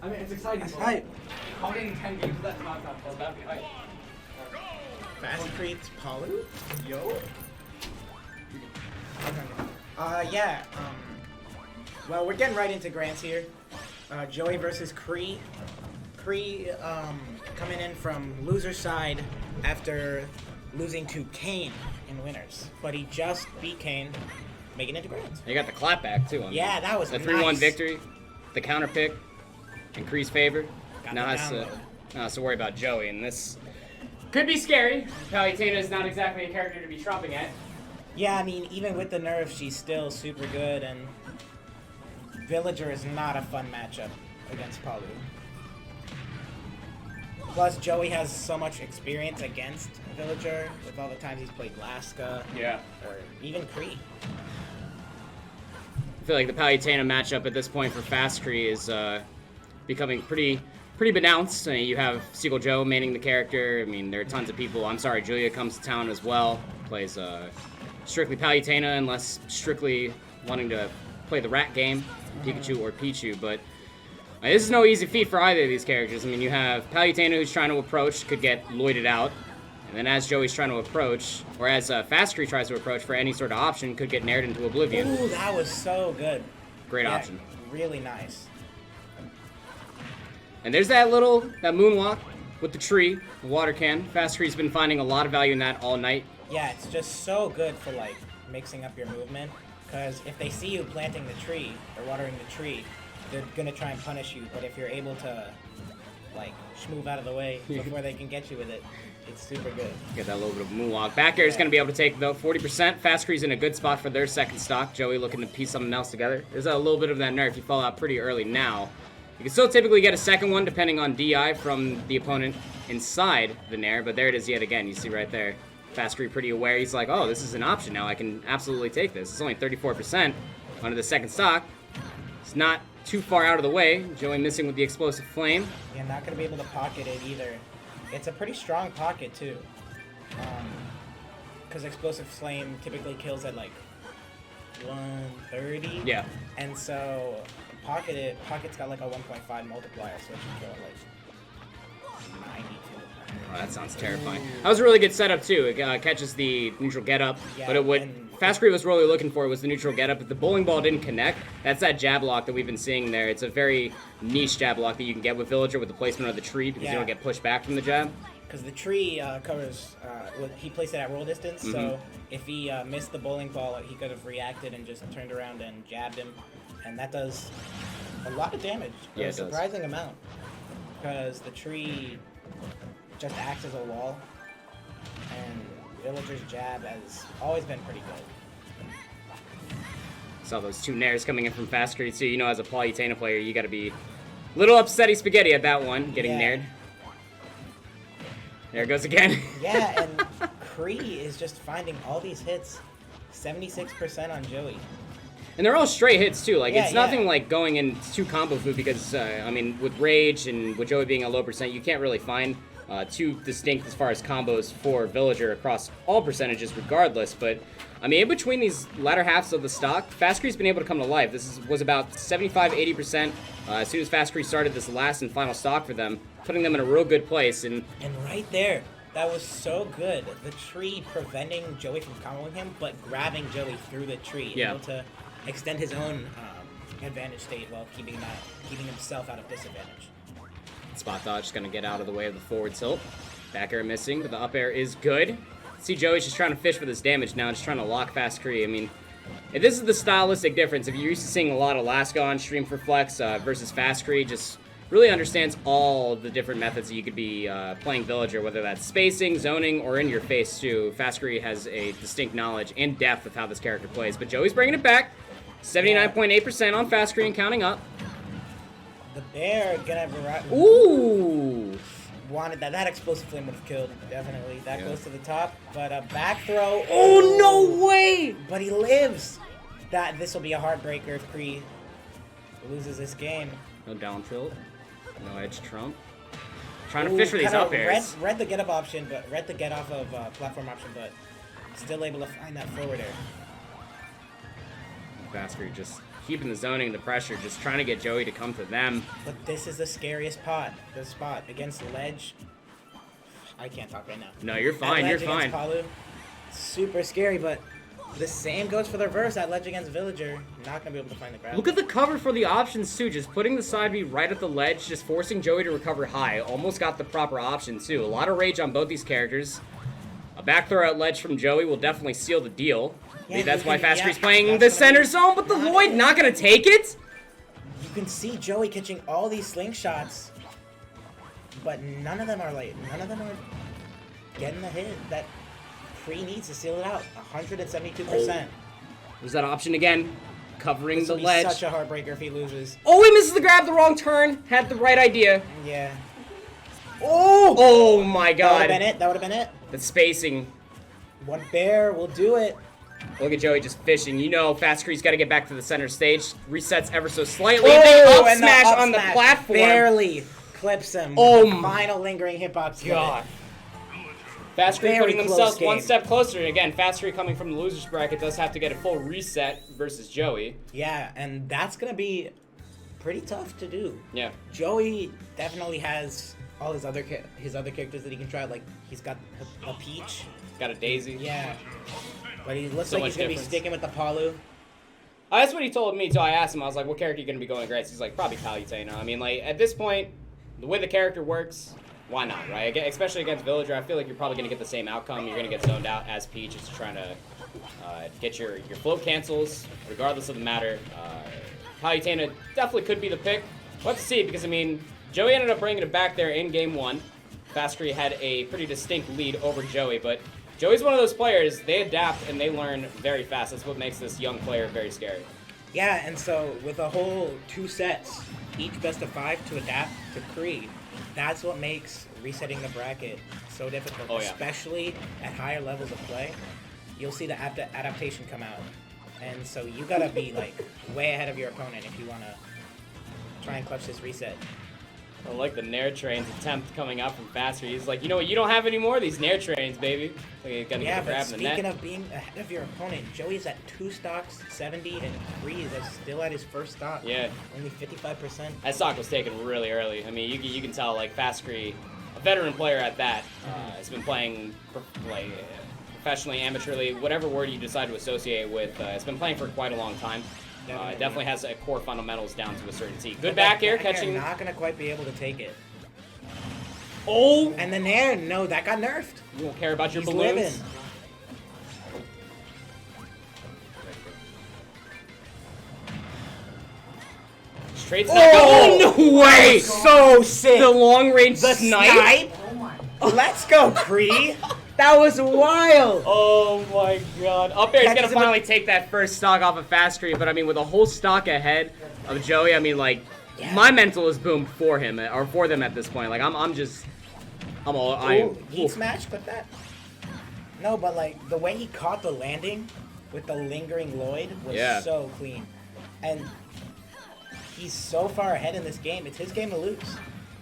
I mean, it's exciting. That's hype. Calling 10 games of that not that'd be hype. Fastcree Palu? Yo. Yeah. Well, we're getting right into Grants here. Joey versus Cree. Cree coming in from loser's side after losing to Kane in winners, but he just beat Kane, making it to Grants. You got the clapback too. Yeah, that was the nice. 3-1 victory, the counter pick, in Cree's favor. Got Now the has to worry about Joey, and this could be scary. Palutena is not exactly a character to be trumping at. Yeah, I mean, even with the nerfs, she's still super good, and Villager is not a fun matchup against Palu. Plus, Joey has so much experience against Villager with all the times he's played Laska. Yeah. Or even Cree. I feel like the Palutena matchup at this point for Fastcree is becoming pretty pronounced. I mean, you have Seagull Joe maining the character. I mean, there are tons of people. I'm sorry, Julia comes to town as well. Plays strictly Palutena, unless strictly wanting to play the rat game, Pikachu or Pichu. But this is no easy feat for either of these characters. I mean, you have Palutena who's trying to approach, could get Lloyded out. And then as Joey's trying to approach, or as Fastcree tries to approach for any sort of option, could get nared into oblivion. Ooh, that was so good. Great option. Really nice. And there's that moonwalk with the tree, the water can. Fastcree's been finding a lot of value in that all night. Yeah, it's just so good for, like, mixing up your movement. Because if they see you planting the tree, or watering the tree, they're going to try and punish you. But if you're able to, like, move out of the way before they can get you with it, it's super good. Get that little bit of moonwalk. Back air is going to be able to take, though, 40%. Fastcree's in a good spot for their second stock. Joey looking to piece something else together. There's a little bit of that nerf. You fall out pretty early now. You can still typically get a second one depending on DI from the opponent inside the nair, but there it is yet again. You see right there. Fastcree pretty aware. He's like, oh, this is an option now. I can absolutely take this. It's only 34% under the second stock. It's not too far out of the way. Joey missing with the explosive flame. Yeah, not going to be able to pocket it either. It's a pretty strong pocket too. Because explosive flame typically kills at like 130. Yeah. And so pocket's got like a 1.5 multiplier, so it should kill at like 92. Oh, that sounds terrifying. That was a really good setup too. It catches the neutral getup, Yeah, but it would. Fastcree was really looking for was the neutral getup. If the bowling ball didn't connect, that's that jab lock that we've been seeing there. It's a very niche jab lock that you can get with Villager with the placement of the tree because you don't get pushed back from the jab. Because the tree covers, he placed it at roll distance, so if he missed the bowling ball, he could have reacted and just turned around and jabbed him, and that does a lot of damage. Yeah, a surprising amount. Because the tree just acts as a wall, and Villager's jab has always been pretty good. Saw those two nairs coming in from Fastcree, so you know as a Palutena player, you got to be a little upsetty spaghetti at that one, getting nared. There it goes again. Yeah, and Cree is just finding all these hits. 76% on Joey. And they're all straight hits too. Like it's nothing like going in too combo food because I mean with Rage and with Joey being a low percent, you can't really find too distinct as far as combos for Villager across all percentages regardless. But I mean in between these latter halves of the stock, Fastcree's been able to come to life. This was about 75-80% as soon as Fastcree started this last and final stock for them, putting them in a real good place. And right there, that was so good. The tree preventing Joey from comboing him, but grabbing Joey through the tree, able to extend his own advantage state while keeping himself out of disadvantage. Spot dodge is going to get out of the way of the forward tilt. Back air missing, but the up air is good. See Joey's just trying to fish for this damage now, just trying to lock Fastcree. I mean, if this is the stylistic difference. If you're used to seeing a lot of Laska on stream for Flex versus Fastcree, just really understands all the different methods that you could be playing Villager, whether that's spacing, zoning, or in your face too. Fastcree has a distinct knowledge and depth of how this character plays, but Joey's bringing it back. 79.8% on Fastcree and counting up. The bear gonna Ooh! Wanted that explosive flame would have killed, definitely. That goes to the top, but a back throw. Oh, no way! But he lives. This will be a heartbreaker if Cree loses this game. No down tilt. No edge trump. Trying to fish for these up airs. Read the get up option, but read the get off of platform option, but still able to find that forward air. Fastcree just keeping the zoning, the pressure, just trying to get Joey to come to them. But this is the scariest spot against Ledge. I can't talk right now. No, you're fine. At You're Ledge fine. against Palu, super scary, but the same goes for the reverse at Ledge against Villager. Not gonna be able to find the grab. Look at the cover for the options too. Just putting the side B right at the ledge, just forcing Joey to recover high. Almost got the proper option too. A lot of rage on both these characters. A back throw at ledge from Joey will definitely seal the deal. Yeah, Maybe that's why Fastcree's yeah, playing that's the what I center mean. zone, but the Lloyd not gonna take it. You can see Joey catching all these slingshots, but none of them are getting the hit that Cree needs to seal it out. 172%. There's that option again, covering This the will be ledge. such a heartbreaker if he loses. Oh, he misses the grab, the wrong turn. Had the right idea. Yeah. Oh my That would god. have been it. That would have been it. The spacing. One bear will do it. Look at Joey just fishing. You know Fastcree's got to get back to the center stage. Resets ever so slightly. Oh, They up and the smash up on the smash platform. barely clips him. Oh with the my final lingering hitbox. God. Fastcree Very putting close themselves one game. step closer. And again, Fastcree coming from the loser's bracket does have to get a full reset versus Joey. Yeah, and that's gonna be pretty tough to do. Yeah. Joey definitely has all his other characters that he can try. Like he's got a Peach. Got a Daisy. Yeah. But he looks So like much he's gonna difference. be sticking with the Palu. That's what he told me too. I asked him, I was like, what character are you going to be going against? He's like, probably Palutena. I mean, like, at this point, the way the character works, why not, right? Especially against Villager, I feel like you're probably going to get the same outcome. You're going to get zoned out as Peach, just trying to get your float cancels, regardless of the matter. Palutena definitely could be the pick. We'll have to see, because, I mean, Joey ended up bringing it back there in game one. Fastcree had a pretty distinct lead over Joey, but Joey's one of those players, they adapt and they learn very fast. That's what makes this young player very scary. Yeah, and so with a whole 2 sets, each best of 5 to adapt to Cree, that's what makes resetting the bracket so difficult, Oh, yeah. especially at higher levels of play. You'll see the adaptation come out, and so you gotta be like way ahead of your opponent if you wanna try and clutch this reset. I like the Nair Train's attempt coming out from Fastcree. He's like, you know what, you don't have any more of these Nair Trains, baby. Like, he's gonna Yeah, get a grab but in the speaking net. of being ahead of your opponent, Joey's at 2 stocks, 70, and Cree is still at his first stock. Yeah. Only 55%. That stock was taken really early. I mean, you can tell, like, Fastcree, a veteran player at that, has been playing, professionally, amateurly, whatever word you decide to associate with, has been playing for quite a long time. Definitely has core fundamentals down to a certain T. Good back air, catching. Not gonna quite be able to take it. Oh! And the Nair, no, that got nerfed. You don't care about your He's balloons? living. Straight snipe. Oh, no way! So sick. The long range The snipe? Let's go, Cree. That was wild. Oh my god. Up air is Catches gonna him finally take that first stock off of Fastcree, but I mean, with a whole stock ahead of Joey, I mean, like, Yeah. my mental is boomed for him, or for them at this point. Like, I'm all, Ooh, heat smash, clip that. No, but like the way he caught the landing with the lingering Lloyd was Yeah. so clean. And he's so far ahead in this game. It's his game to lose.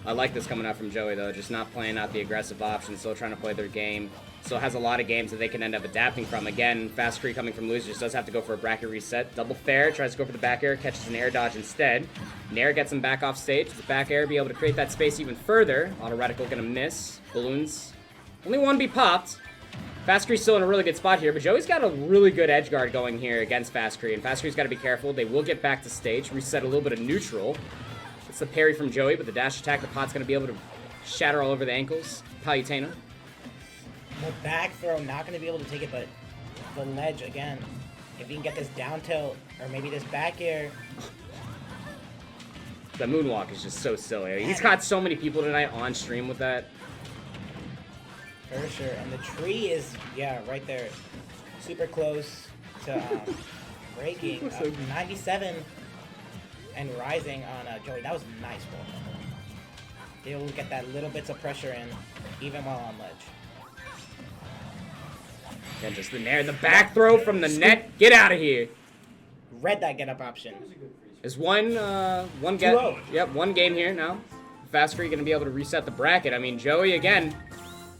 I like this coming out from Joey, though, just not playing out the aggressive option, still trying to play their game. Still has a lot of games that they can end up adapting from. Again, Fastcree coming from losers does have to go for a bracket reset. Double fair, tries to go for the back air, catches an air dodge instead. Nair gets him back off stage. The back air be able to create that space even further. Auto reticle gonna miss. Balloons. Only one be popped. Fastcree's still in a really good spot here, but Joey's got a really good edge guard going here against Fastcree, and Fastcree's got to be careful. They will get back to stage, reset a little bit of neutral. It's the parry from Joey, but the dash attack, the pot's going to be able to shatter all over the ankles. Palutena. The back throw, not going to be able to take it, but the ledge again. If he can get this down tilt, or maybe this back air. The moonwalk is just so silly. He's got so many people tonight on stream with that. For sure. And the tree is, yeah, right there. Super close to breaking. 97 and rising on Joey. That was nice ball. They'll get that little bits of pressure in, even while on ledge. And just the Nair, the back throw from the net. Get out of here. Read that get up option. Is one get? 2-0. Yep, one game here now. Fastcree going to be able to reset the bracket. I mean, Joey again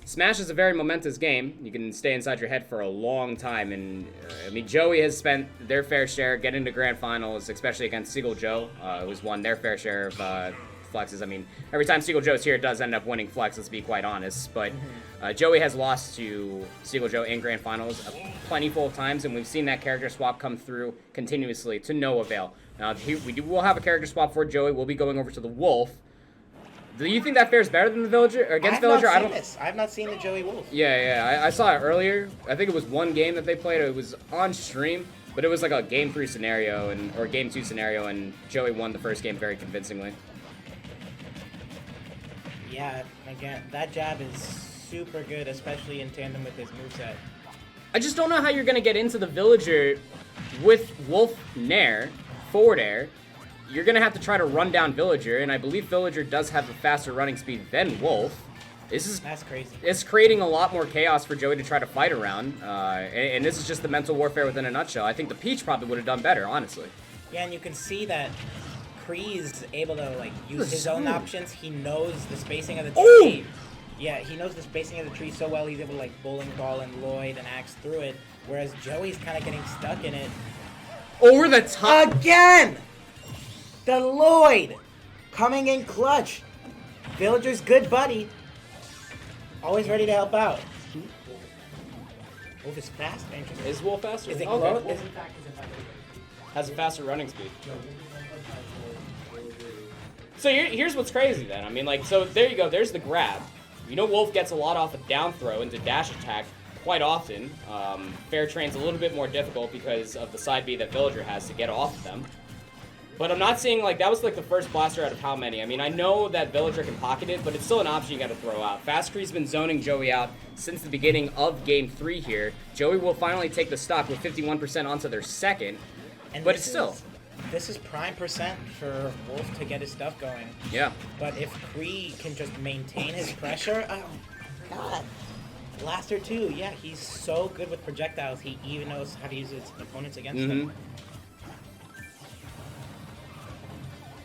Smash is a very momentous game. You can stay inside your head for a long time, and I mean, Joey has spent their fair share getting to grand finals, especially against Seagull Joe, who's won their fair share of flexes. I mean, every time Seagull Joe's here, it does end up winning flex, let's be quite honest, but Joey has lost to Seagull Joe in grand finals plentiful of times, and we've seen that character swap come through continuously to no avail. Now, we'll have a character swap for Joey. We'll be going over to the Wolf. Do you think that fares better than the Villager or against Villager? I've not seen the Joey Wolf. Yeah. I saw it earlier. I think it was one game that they played. It was on stream, but it was like a game 3 scenario or game 2 scenario, and Joey won the first game very convincingly. Yeah, again, that jab is super good, especially in tandem with his moveset. I just don't know how you're gonna get into the Villager with Wolf Nair, forward air. You're going to have to try to run down Villager, and I believe Villager does have a faster running speed than Wolf. That's crazy. It's creating a lot more chaos for Joey to try to fight around, and this is just the mental warfare within a nutshell. I think the Peach probably would have done better, honestly. Yeah, and you can see that Kree's able to like use his own options. He knows the spacing of the tree. Ooh! Yeah, he knows the spacing of the tree so well, he's able to like bowling ball and Lloyd and axe through it, whereas Joey's kind of getting stuck in it. Over the top! Again! The Lloyd coming in clutch. Villager's good buddy. Always ready to help out. Wolf is fast, interesting. Is Wolf faster? Is it okay. close? Has a faster running speed. So here's what's crazy then. I mean, like, so there you go. There's the grab. You know Wolf gets a lot off of down throw into dash attack quite often. Fair train's a little bit more difficult because of the side B that Villager has to get off of them. But I'm not seeing, like, that was, like, the first blaster out of how many? I mean, I know that Villager can pocket it, but it's still an option you gotta throw out. Fastcree's been zoning Joey out since the beginning of Game 3 here. Joey will finally take the stock with 51% onto their second, but it's still... This is prime percent for Wolf to get his stuff going. Yeah. But if Kree can just maintain his pressure, oh, God. Blaster 2, yeah, he's so good with projectiles, he even knows how to use his opponents against them.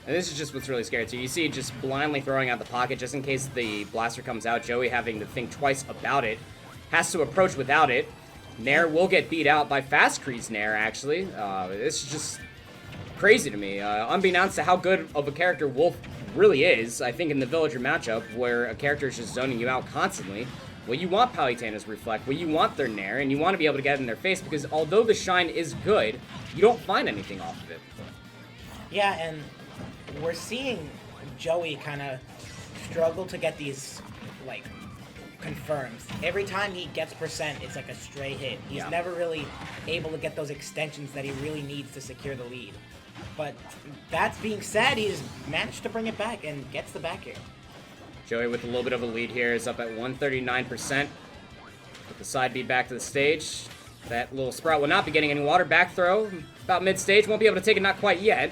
And this is just what's really scary too. You see just blindly throwing out the pocket just in case the blaster comes out. Joey having to think twice about it. Has to approach without it. Nair will get beat out by Fastcree's Nair, actually. This is just crazy to me. Unbeknownst to how good of a character Wolf really is, I think in the Villager matchup, where a character is just zoning you out constantly, well, you want Palutena's Reflect, well, you want their Nair, and you want to be able to get in their face, because although the shine is good, you don't find anything off of it. Yeah, and we're seeing Joey kind of struggle to get these, like, confirms. Every time he gets percent, it's like a stray hit. He's never really able to get those extensions that he really needs to secure the lead. But that being said, he's managed to bring it back and gets the back air. Joey with a little bit of a lead here is up at 139%. With the side B back to the stage. That little sprout will not be getting any water. Back throw about mid-stage. Won't be able to take it, not quite yet.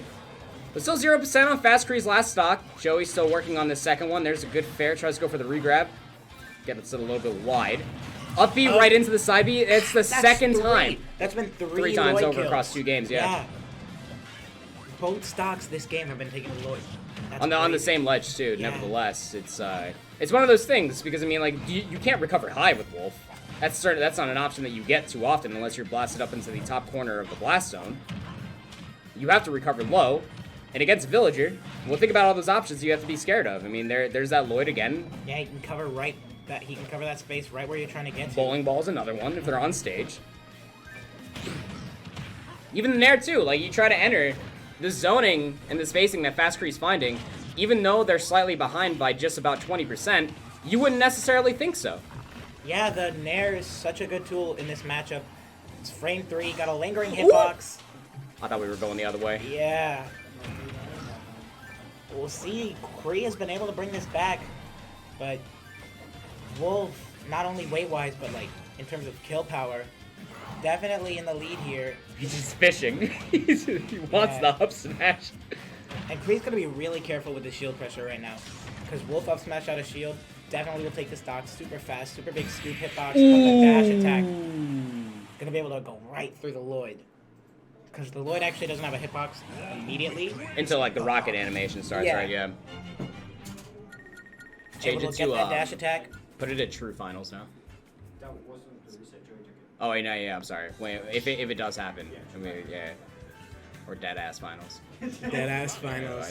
But still 0% on Fastcree's last stock. Joey's still working on this second one. There's a good fair. Tries to go for the regrab. Gets it a little bit wide. Up B right into the side B. It's the second time. That's been three times Lloyd over kills. across 2 games, yeah. Both stocks this game have been taking Lloyd. On the same ledge too. Yeah. Nevertheless, it's one of those things because I mean, like you can't recover high with Wolf. That's not an option that you get too often unless you're blasted up into the top corner of the blast zone. You have to recover low, and against Villager, well, think about all those options you have to be scared of. I mean, there's that Lloyd again. Yeah, he can cover that space right where you're trying to get to. Bowling ball's another one if they're on stage. Even the Nair too. Like you try to enter. The zoning and the spacing that Fastcree's finding, even though they're slightly behind by just about 20%, you wouldn't necessarily think so. Yeah, the Nair is such a good tool in this matchup. It's frame 3, got a lingering hitbox. I thought we were going the other way. Yeah. We'll see. Kree has been able to bring this back, but Wolf, not only weight-wise, but like in terms of kill power, definitely in the lead here. He's just fishing. He wants the up smash. And Kree's going to be really careful with the shield pressure right now. Because Wolf up smash out of shield definitely will take the stock super fast. Super big scoop hitbox. But the dash attack going to be able to go right through the Lloyd. Because the Lloyd actually doesn't have a hitbox immediately. Until like the rocket animation starts, right? Yeah. Able to get that dash attack. Put it at true finals now. That wasn't the reset Joey took it. Oh, wait, no, yeah, I'm sorry. Wait, if it does happen, I mean, yeah. Or dead ass finals. Dead ass finals.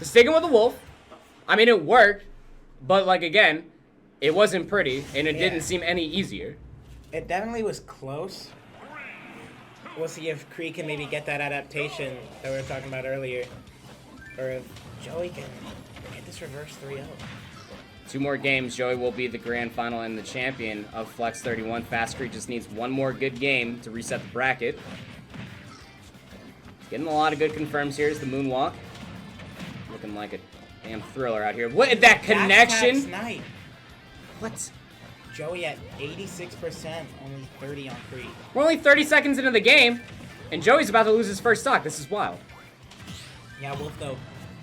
Sticking with the wolf. I mean, it worked, but like again, it wasn't pretty, and it didn't seem any easier. It definitely was close. We'll see if Kree can maybe get that adaptation that we were talking about earlier, or if Joey can get this reverse 3-0. 2 more games, Joey will be the grand final and the champion of Flex 31. Fastcree just needs 1 more good game to reset the bracket. Getting a lot of good confirms here is the moonwalk. Looking like a damn thriller out here. What, that connection? Night. What? Joey at 86%, only 30 on Kree. We're only 30 seconds into the game, and Joey's about to lose his first stock. This is wild. Yeah, Wolf though,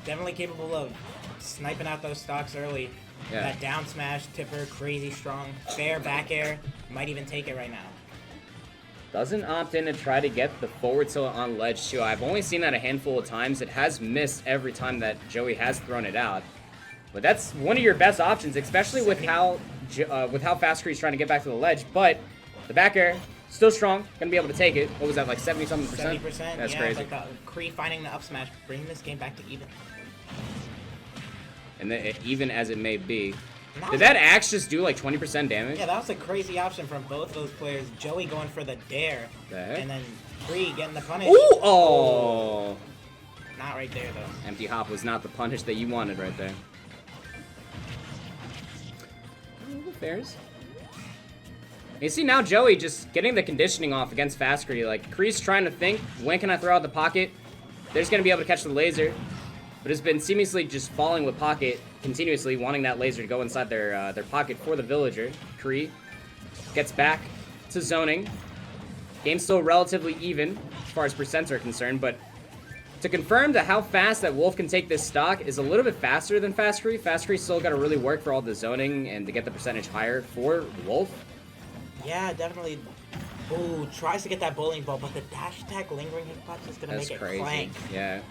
definitely capable of sniping out those stocks early. Yeah. That down smash, tipper, crazy strong, fair back air, might even take it right now. Doesn't opt in to try to get the forward tilt on ledge too. I've only seen that a handful of times. It has missed every time that Joey has thrown it out. But that's one of your best options, especially with how Fastcree's trying to get back to the ledge. But the back air, still strong, gonna be able to take it. What was that, like 70-something%? 70%, That's yeah, crazy. but Kree finding the up smash, bringing this game back to even. And even as it may be. Did that axe just do like 20% damage? Yeah, that was a crazy option from both those players. Joey going for the dare, The heck? and then Kree getting the punish. Ooh! Oh! Not right there, though. Empty hop was not the punish that you wanted right there. Fairs. You see now Joey just getting the conditioning off against Fastcree. Like, Kree's trying to think, when can I throw out the pocket? They're just going to be able to catch the laser. But it's been seamlessly just falling with pocket continuously, wanting that laser to go inside their pocket for the villager. Kree gets back to zoning. Game's still relatively even as far as percents are concerned, but to confirm that how fast that Wolf can take this stock is a little bit faster than Fastcree. Fastcree still got to really work for all the zoning and to get the percentage higher for Wolf. Yeah, definitely. Ooh, tries to get that bowling ball, but the dash attack lingering hitbox is going to make it crazy. clank. Yeah.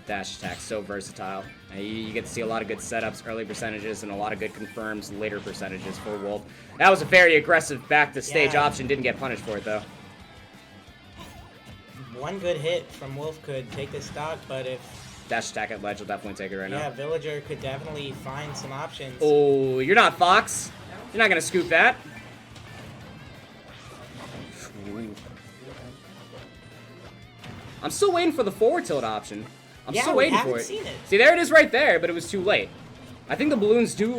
Dash attack, so versatile. You get to see a lot of good setups, early percentages, and a lot of good confirms, later percentages for Wolf. That was a very aggressive back-to-stage option. Didn't get punished for it, though. One good hit from Wolf could take this stock, but if... Dash attack at ledge will definitely take it right now. Yeah, Villager could definitely find some options. Oh, you're not Fox. You're not going to scoop that. Ooh. I'm still waiting for the forward tilt option. I'm still waiting for it. Seen it. See, there it is right there, but it was too late. I think the balloons do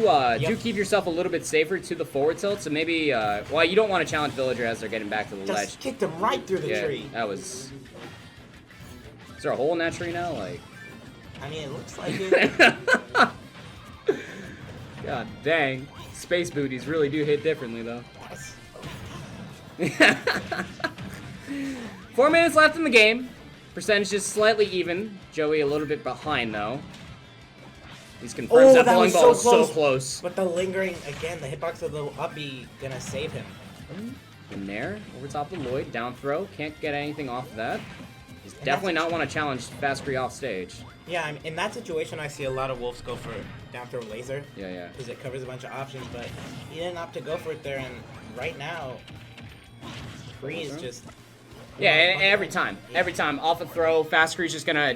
keep yourself a little bit safer to the forward tilt, so maybe, well, you don't want to challenge Villager as they're getting back to the ledge. Just kicked him right through the tree. That was... Is there a hole in that tree now? Like... I mean, it looks like it. God dang. Space booties really do hit differently, though. 4 minutes left in the game. Percentage is slightly even. Joey a little bit behind, though. He's confirmed that bowling ball is so close. But the lingering, again, the hitbox of the up B gonna save him. In there, over top of Lloyd, down throw. Can't get anything off of that. He's definitely not want to challenge Fastcree off stage. Yeah, I mean, in that situation, I see a lot of Wolves go for down throw laser. Yeah. Because it covers a bunch of options, but he didn't opt to go for it there, and right now, Kree is just... Yeah, every time off a throw, Fastcree's just gonna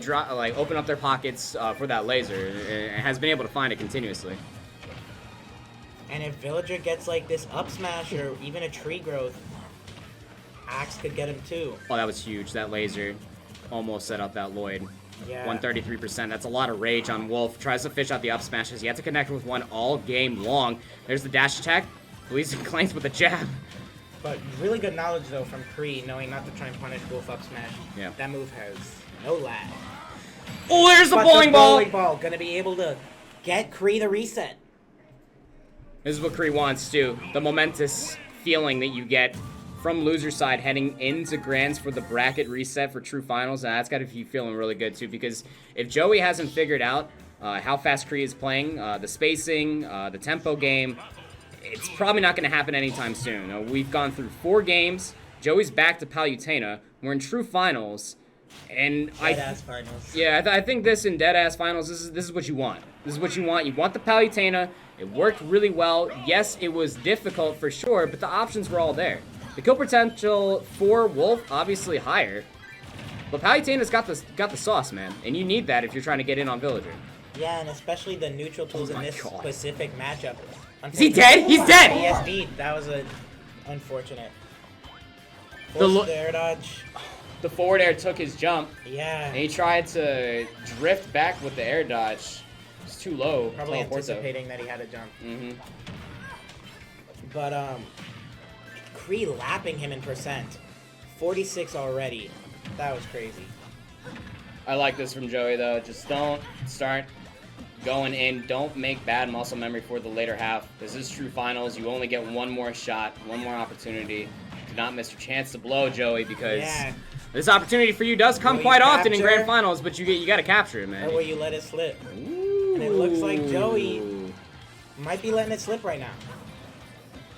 open up their pockets for that laser, and has been able to find it continuously. And if Villager gets like this up smash or even a tree growth, Axe could get him too. Oh, that was huge. That laser almost set up that Lloyd. Yeah. 133%. That's a lot of rage on Wolf. Tries to fish out the up smashes. You have to connect with one all game long. There's the dash attack. Bleeds and clanks with a jab. But really good knowledge, though, from Kree, knowing not to try and punish Wolf up smash. Yeah. That move has no lag. Oh, there's the But bowling ball! Bowling ball gonna be able to get Kree the reset. This is what Kree wants, too. The momentous feeling that you get from loser side heading into Grands for the bracket reset for true finals. And that's got to be feeling really good, too, because if Joey hasn't figured out how fast Kree is playing, the spacing, the tempo game, it's probably not going to happen anytime soon. We've gone through 4 games. Joey's back to Palutena. We're in true finals. And Deadass finals. Yeah, I think this in Deadass Finals, this is what you want. This is what you want. You want the Palutena. It worked really well. Yes, it was difficult for sure, but the options were all there. The kill potential for Wolf, obviously higher. But Palutena's got the sauce, man. And you need that if you're trying to get in on Villager. Yeah, and especially the neutral tools in this God. specific matchup. Is he dead? He's dead! ESD, that was unfortunate. The Forced air dodge. The forward air took his jump, Yeah. and he tried to drift back with the air dodge. It's too low. Probably Teleport, though. anticipating that he had a jump. Mm-hmm. But, Kree lapping him in percent. 46 already. That was crazy. I like this from Joey, though. Just don't start going in. Don't make bad muscle memory for the later half. This is true finals. You only get one more shot, one more opportunity. Do not miss your chance to blow, Joey, because this opportunity for you does come quite often in grand finals, but you got to capture it, man. Or will you let it slip? Ooh. And it looks like Joey might be letting it slip right now.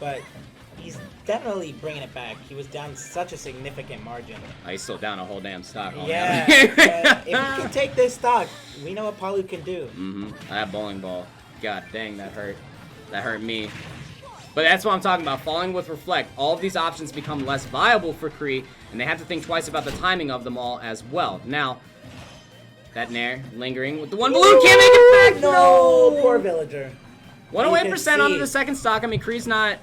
But he's definitely bringing it back. He was down such a significant margin. Oh, he's still down a whole damn stock. Yeah. If he can take this stock, we know what Palu can do. Mm-hmm. That bowling ball. God dang, that hurt. That hurt me. But that's what I'm talking about. Falling with Reflect. All of these options become less viable for Kree, and they have to think twice about the timing of them all as well. Now, that Nair lingering with the one balloon. Can't make it back! No! Poor Villager. 108% onto the second stock. I mean, Kree's not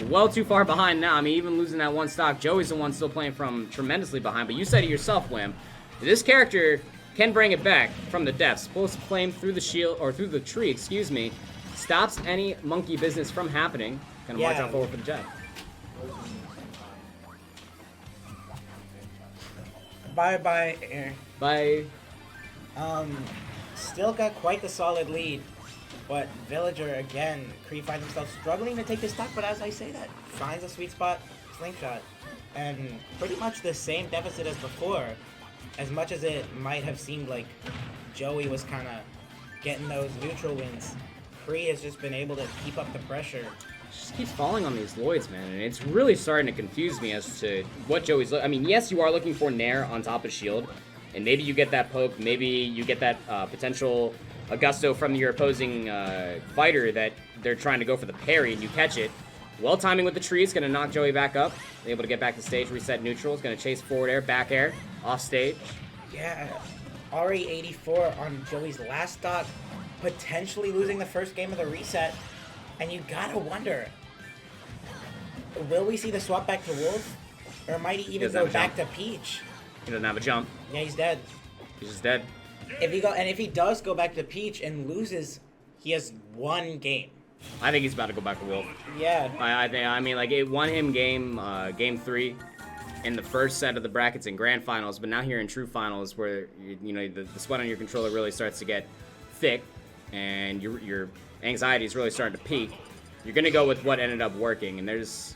well too far behind now. I mean, even losing that one stock, Joey's the one still playing from tremendously behind. But you said it yourself, Wham. This character can bring it back from the depths. Pulls flame through the shield, or through the tree, excuse me. Stops any monkey business from happening. Gonna march on forward for the jet. Bye-bye, Air. Bye. Still got quite the solid lead. But Villager, again, Kree finds himself struggling to take the stock, but as I say that, finds a sweet spot, slingshot. And pretty much the same deficit as before. As much as it might have seemed like Joey was kind of getting those neutral wins, Kree has just been able to keep up the pressure. Just keeps falling on these Lloyds, man, and it's really starting to confuse me as to what Joey's I mean, yes, you are looking for Nair on top of shield, and maybe you get that poke, maybe you get that potential Augusto from your opposing fighter that they're trying to go for the parry, and you catch it. Well timing with the tree is going to knock Joey back up, able to get back to stage, reset neutral, is going to chase forward air, back air, off stage. Yeah, already 84 on Joey's last stock, potentially losing the first game of the reset. And you gotta wonder, will we see the swap back to Wolf? Or might he even go back to Peach? He doesn't have a jump. Yeah, he's dead. He's just dead. If he does go back to Peach and loses, he has one game. I think he's about to go back to Wolf. Yeah. I mean, like, it won him game 3 in the first set of the brackets in grand finals, but now here in true finals where, you know, the sweat on your controller really starts to get thick and your anxiety is really starting to peak, you're going to go with what ended up working, and there's...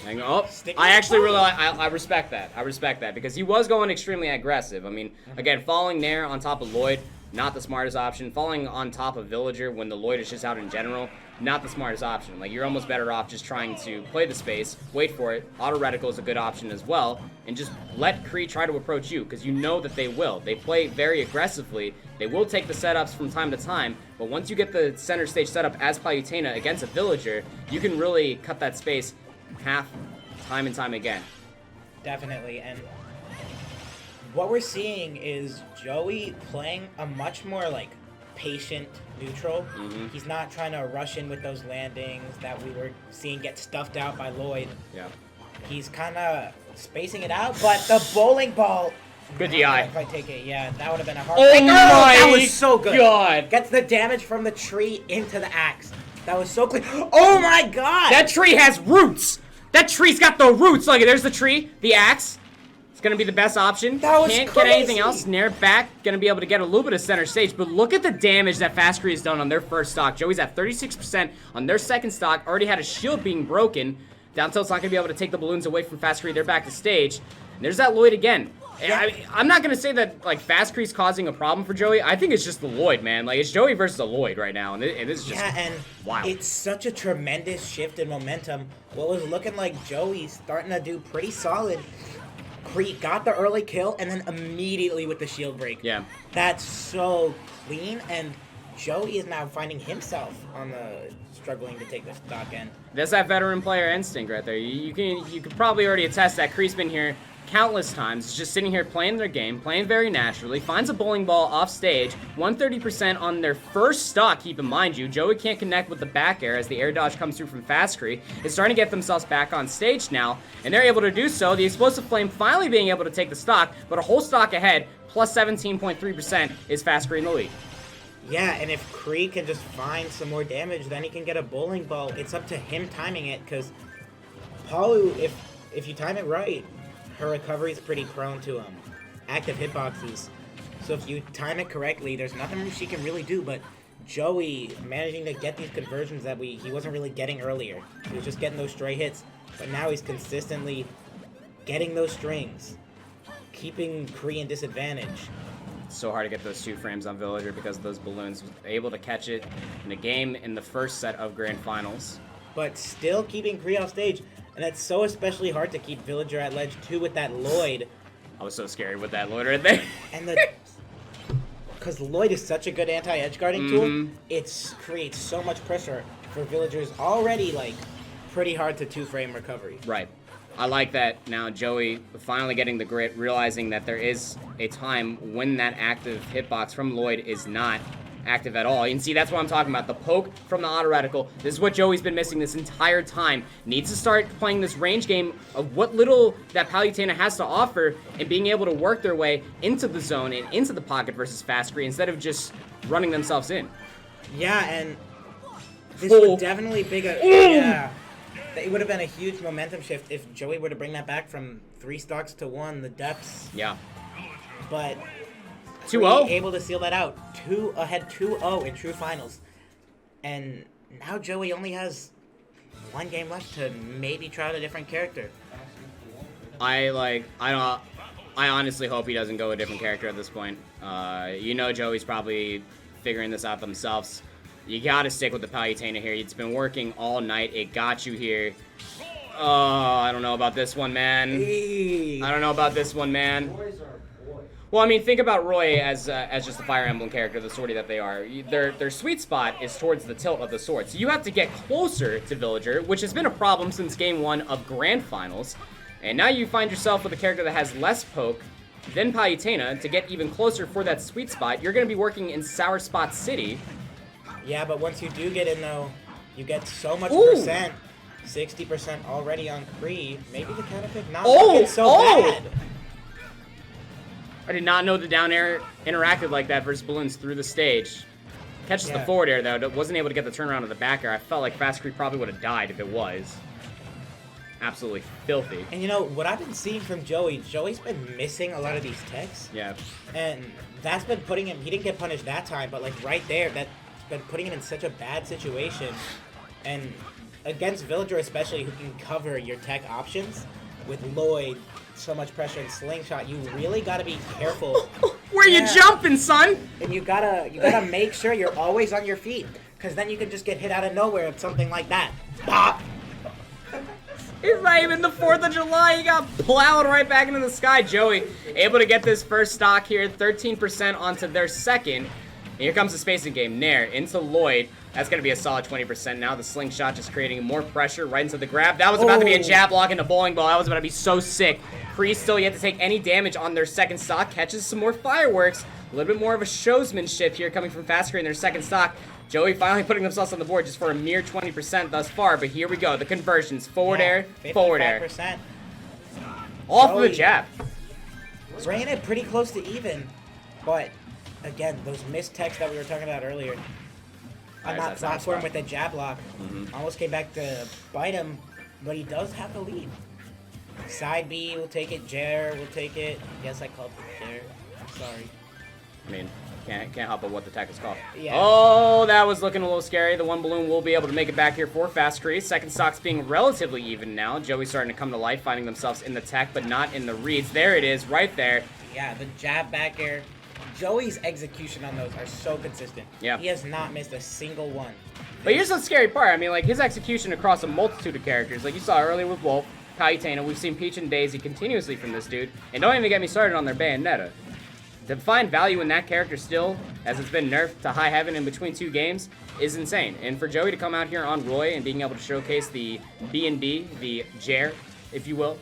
I actually really I respect that. I respect that because he was going extremely aggressive. I mean, again, falling there on top of Lloyd, not the smartest option. Falling on top of Villager when the Lloyd is just out in general, not the smartest option. Like, you're almost better off just trying to play the space, wait for it. Auto reticle is a good option as well, and just let Kree try to approach you because you know that they will. They play very aggressively. They will take the setups from time to time, but once you get the center stage setup as Palutena against a Villager, you can really cut that space half time and time again. Definitely, and what we're seeing is Joey playing a much more like patient neutral. He's not trying to rush in with those landings that we were seeing get stuffed out by Lloyd. Yeah. He's kind of spacing it out, but the bowling ball. Good DI. If I take it, yeah, that would have been a hard. Oh my that was so good. God. Gets the damage from the tree into the axe. That was so clean. Oh my God. That tree has roots. That tree's got the roots. Look, there's the tree, the axe. It's gonna be the best option. That was Can't crazy. get anything else. Nair back, gonna be able to get a little bit of center stage, but look at the damage that Fastcree has done on their first stock. Joey's at 36% on their second stock. Already had a shield being broken. Down tilt's not gonna be able to take the balloons away from Fastcree. They're back to stage. And there's that Lloyd again. Yeah. I'm not gonna say that like Fastcree's causing a problem for Joey. I think it's just the Lloyd, man. Like, it's Joey versus the Lloyd right now, and this is just wild. It's such a tremendous shift in momentum. What was looking like Joey starting to do pretty solid, Cree got the early kill and then immediately with the shield break. Yeah. That's so clean, and Joey is now finding himself on the struggling to take the stock end. That's that veteran player instinct right there. You could probably already attest that Kree's been here countless times, just sitting here playing their game, playing very naturally, finds a bowling ball off stage, 130% on their first stock, keep in mind you. Joey can't connect with the back air as the air dodge comes through from Fastcree. Is starting to get themselves back on stage now, and they're able to do so. The Explosive Flame finally being able to take the stock, but a whole stock ahead, plus 17.3% is Fastcree in the lead. Yeah, and if Cree can just find some more damage, then he can get a bowling ball. It's up to him timing it, because Palu, if you time it right, her recovery is pretty prone to active hitboxes. So if you time it correctly, there's nothing she can really do, but Joey managing to get these conversions that he wasn't really getting earlier. He was just getting those stray hits, but now he's consistently getting those strings, keeping Cree in disadvantage. So hard to get those 2 frames on Villager because of those balloons. Was able to catch it in a game in the first set of Grand Finals. But still keeping Cree off stage. And it's so especially hard to keep Villager at ledge 2 with that Lloyd. I was so scared with that Lloyd right there. And because Lloyd is such a good anti-edge guarding tool, it creates so much pressure for Villagers already, like, pretty hard to 2-frame recovery. Right. I like that now Joey finally getting the grit, realizing that there is a time when that active hitbox from Lloyd is not active at all. You can see that's what I'm talking about. The poke from the auto reticle. This is what Joey's been missing this entire time. Needs to start playing this range game of what little that Palutena has to offer and being able to work their way into the zone and into the pocket versus Fastcree instead of just running themselves in. Yeah, and this would definitely be yeah. It would have been a huge momentum shift if Joey were to bring that back from 3 stocks to 1, the depths. Yeah. But 2-0. able to seal that out. 2-0 in true finals. And now Joey only has 1 game left to maybe try out a different character. I honestly hope he doesn't go a different character at this point. You know Joey's probably figuring this out themselves. You gotta stick with the Palutena here. It's been working all night. It got you here. Oh, I don't know about this one, man. Hey. I don't know about this one, man. Boys are boys. Well, I mean, think about Roy as just a Fire Emblem character, the swordy that they are. Their sweet spot is towards the tilt of the sword. So you have to get closer to Villager, which has been a problem since Game 1 of Grand Finals. And now you find yourself with a character that has less poke than Palutena to get even closer for that sweet spot. You're going to be working in Sour Spot City. Yeah, but once you do get in, though, you get so much percent. 60% already on Cree. Maybe the counter pick not looking so bad. I did not know the down air interacted like that versus balloons through the stage. Catches the forward air, though. Wasn't able to get the turnaround of the back air. I felt like Fastcree probably would have died if it was. Absolutely filthy. And you know, what I've been seeing from Joey's been missing a lot of these techs. Yeah. And that's been putting him, he didn't get punished that time, but like right there, that's been putting him in such a bad situation. And against Villager especially, who can cover your tech options, with Lloyd, so much pressure and Slingshot, you really gotta be careful. Where you jumping, son? And you gotta make sure you're always on your feet, because then you can just get hit out of nowhere with something like that. Bop! It's not even the 4th of July. He got plowed right back into the sky. Joey able to get this first stock here, 13% onto their second. And here comes the spacing game. Nair into Lloyd. That's going to be a solid 20% now. The slingshot just creating more pressure right into the grab. That was about to be a jab block into bowling ball. That was about to be so sick. Cree still yet to take any damage on their second stock. Catches some more fireworks. A little bit more of a showsmanship here coming from Fastcree in their second stock. Joey finally putting themselves on the board just for a mere 20% thus far. But here we go. The conversions. Forward air. Forward air. Off of the jab. Ran it pretty close to even. But, again, those missed techs that we were talking about earlier. On that platform with the jab lock. Almost came back to bite him. But he does have the lead. Side B will take it. Jer will take it. Yes, I called it Jer. I'm sorry. I mean, can't help but what the tech is called. Yeah. Oh, that was looking a little scary. The one balloon will be able to make it back here for Fastcree. Second stock's being relatively even now. Joey's starting to come to life, finding themselves in the tech, but not in the reads. There it is, right there. Yeah, the jab back air. Joey's execution on those are so consistent. Yeah. He has not missed a single one. But here's the scary part. I mean, like, his execution across a multitude of characters, like you saw earlier with Wolf, Palutena. We've seen Peach and Daisy continuously from this dude. And don't even get me started on their Bayonetta. To find value in that character still, as it's been nerfed to high heaven in between 2 games, is insane. And for Joey to come out here on Roy and being able to showcase the B&B, the Jer, if you will,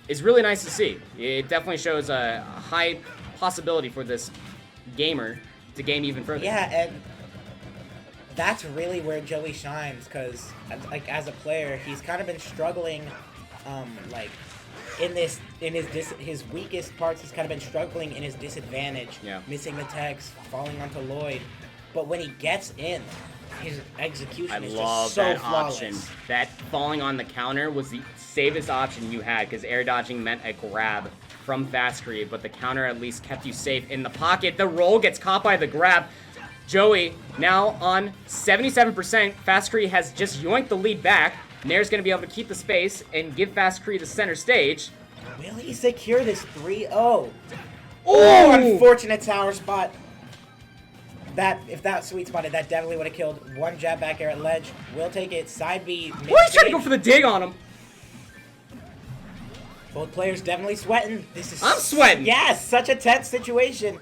is really nice to see. It definitely shows a high possibility for this gamer to game even further. Yeah, and that's really where Joey shines, because like as a player, he's kind of been struggling, like in his weakest parts. He's kind of been struggling in his disadvantage, missing the text, falling onto Lloyd. But when he gets in, his execution is just so flawless. Option. That falling on the counter was the safest option you had, because air dodging meant a grab from Fastcree, but the counter at least kept you safe in the pocket. The roll gets caught by the grab. Joey now on 77%. Fastcree has just yoinked the lead back. Nair's going to be able to keep the space and give Fastcree the center stage. Will he secure this 3-0? Oh, unfortunate tower spot. If that sweet spotted, that definitely would have killed. One jab back air at ledge. Will take it. Side B. Why are you trying to go for the dig on him? Both players definitely sweating. I'm sweating. Yes, such a tense situation.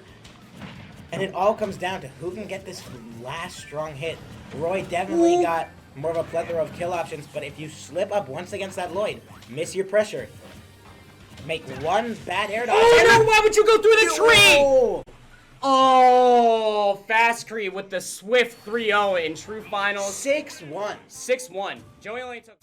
And it all comes down to who can get this last strong hit. Roy definitely got more of a plethora of kill options, but if you slip up once against that Lloyd, miss your pressure. Make one bad air dodge. Oh no, why would you go through the tree? Oh, Fastcree with the swift 3-0 in true finals. 6-1. 6-1. Joey only took...